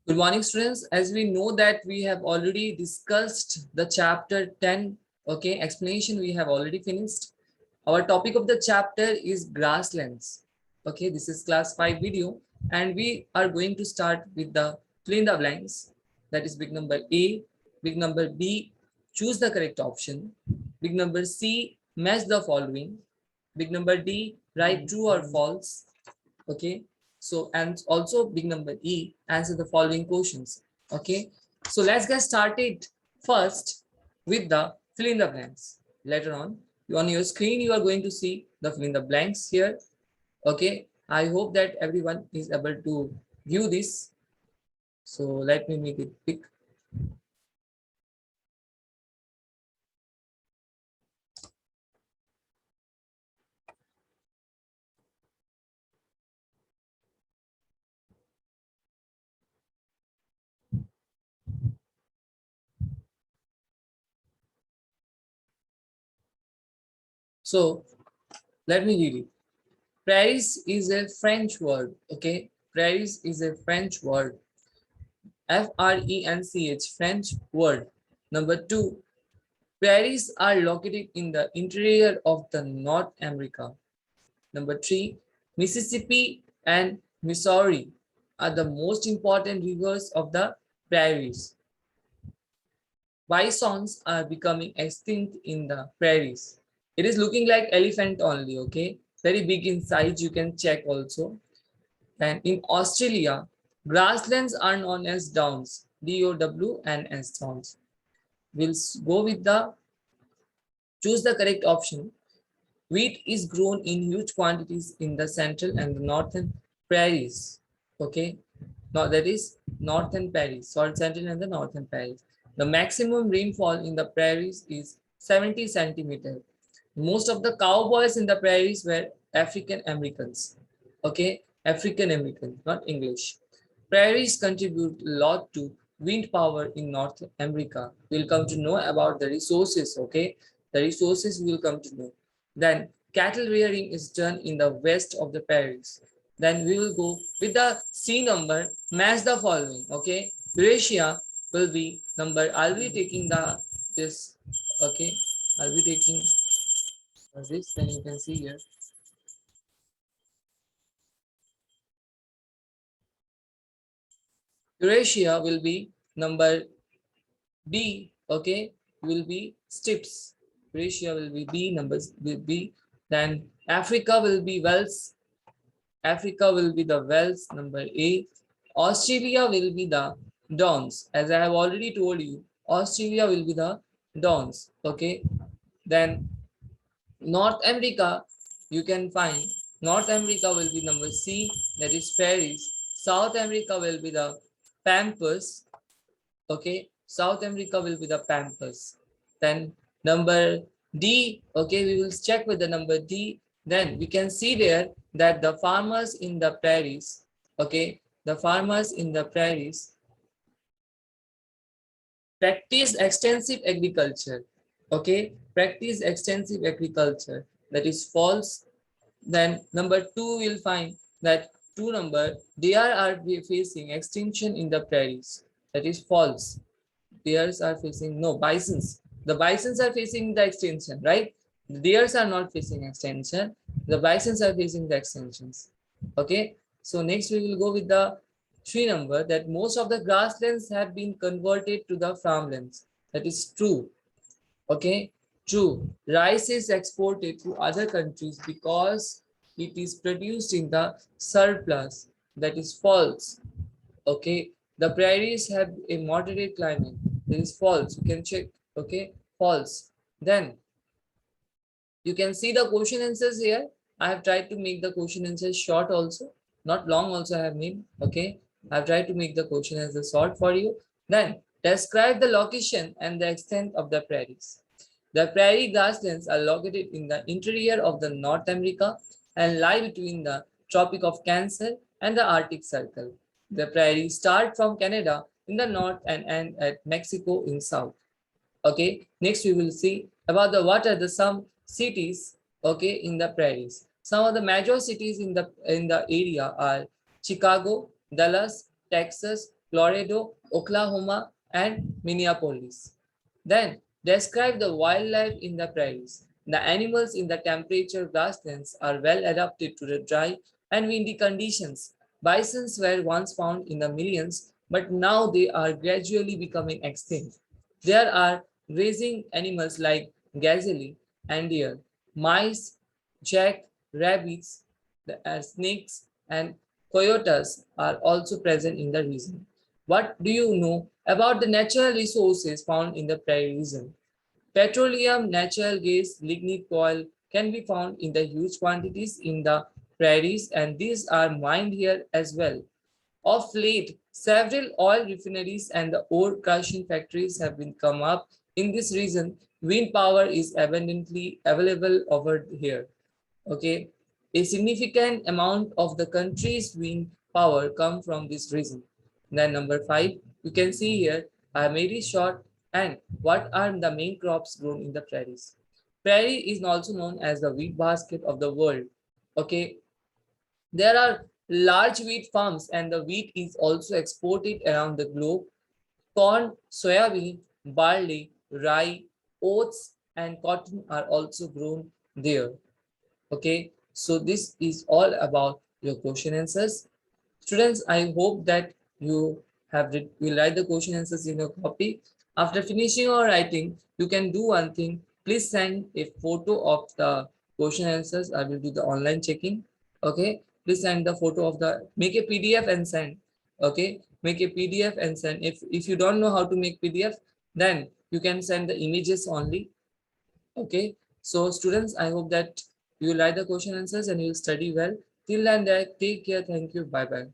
Good morning, students. As we know that we have already discussed the chapter 10, okay, explanation we have already finished. Our topic of the chapter is grasslands. Okay, this is class 5 video and we are going to start with the fill in the blanks. That is big number A, big number B, choose the correct option. Big number C, match the following. Big number D, write true or false. Okay, so and also big number E, answer the following questions. Okay, so let's get started first with the fill in the blanks. Later on your screen you are going to see the fill in the blanks here. Okay, I hope that everyone is able to view this. So let me make it big. So let me read it. Paris is a French word. Okay, Paris is a French word. French, French word. Number two, prairies are located in the interior of the North America. Number three, Mississippi and Missouri are the most important rivers of the prairies. Bisons are becoming extinct in the prairies. It is looking like elephant only, okay? Very big in size, you can check also. And in Australia, grasslands are known as downs, D-O-W-N-S downs. We'll go with the, choose the correct option. Wheat is grown in huge quantities in the central and the northern prairies. Okay, now that is northern prairies, sorry, central and the northern prairies. The maximum rainfall in the prairies is 70 centimeters. Most of the cowboys in the prairies were African Americans. Okay, African American, not English. Prairies contribute a lot to wind power in North America. We'll come to know about the resources. Okay, the resources we will come to know. Then cattle rearing is done in the west of the prairies. Then we will go with the C number, match the following. Okay, Eurasia will be number. I'll be taking the this. Okay, I'll be taking this. Then you can see here. Eurasia will be number B. Okay, will be steppes. Eurasia will be B. Numbers will be. Then Africa will be Wales. Africa will be the Wales, number A. Australia will be the Dons. As I have already told you, Australia will be the Dons. Okay. Then North America, you can find North America will be number C, that is Paris. South America will be the Pampas. Okay. South America will be the Pampas. Then number D, okay, we will check with the number D. Then we can see there that the farmers in the prairies, okay, the farmers in the prairies practice extensive agriculture. Okay, practice extensive agriculture. That is false. Then number two, we'll find that two number, deer are facing extinction in the prairies. That is false. Deers are facing, no, bisons. The bisons are facing the extinction, right? The deers are not facing extinction. The bisons are facing the extinctions. Okay. So next we will go with the three number, that most of the grasslands have been converted to the farmlands. That is true. Okay. True. Rice is exported to other countries because it is produced in the surplus. That is false. Okay, the prairies have a moderate climate. This is false. You can check. Okay, false. Then you can see the question answers here. I have tried to make the question answers short also, not long also I have made. Okay, I have tried to make the question answers short for you. Then describe the location and the extent of the prairies. The prairie grasslands are located in the interior of the North America and lie between the Tropic of Cancer and the Arctic Circle. The prairies start from Canada in the north and end at Mexico in south. Okay, next we will see about the what are the some cities, okay, in the prairies. Some of the major cities in the area are Chicago, Dallas, Texas, Colorado, Oklahoma, and Minneapolis. Then describe the wildlife in the prairies. The animals in the temperature grasslands are well adapted to the dry and windy conditions. Bisons were once found in the millions, but now they are gradually becoming extinct. There are grazing animals like gazelle and deer, mice, jack, rabbits, snakes, and coyotes are also present in the region. What do you know about the natural resources found in the prairie region? Petroleum, natural gas, lignite oil can be found in the huge quantities in the prairies, and these are mined here as well. Of late, several oil refineries and the ore crushing factories have been come up in this region. Wind power is abundantly available over here. Okay, a significant amount of the country's wind power come from this region. Then number 5, you can see here I made it short. And what are the main crops grown in the prairies? Prairie is also known as the wheat basket of the world. Okay, there are large wheat farms and the wheat is also exported around the globe. Corn, soybean, barley, rye, oats, and cotton are also grown there. Okay, so this is all about your question answers. Students, I hope that you will write the question answers in your copy. After finishing your writing, you can do one thing. Please send a photo of the question answers. I will do the online checking. Okay, please send the photo of the, make a PDF and send. Okay, make a PDF and send. If you don't know how to make PDF, then you can send the images only. Okay, so students, I hope that you will write the question answers and you will study well. Till then, take care. Thank you. Bye bye.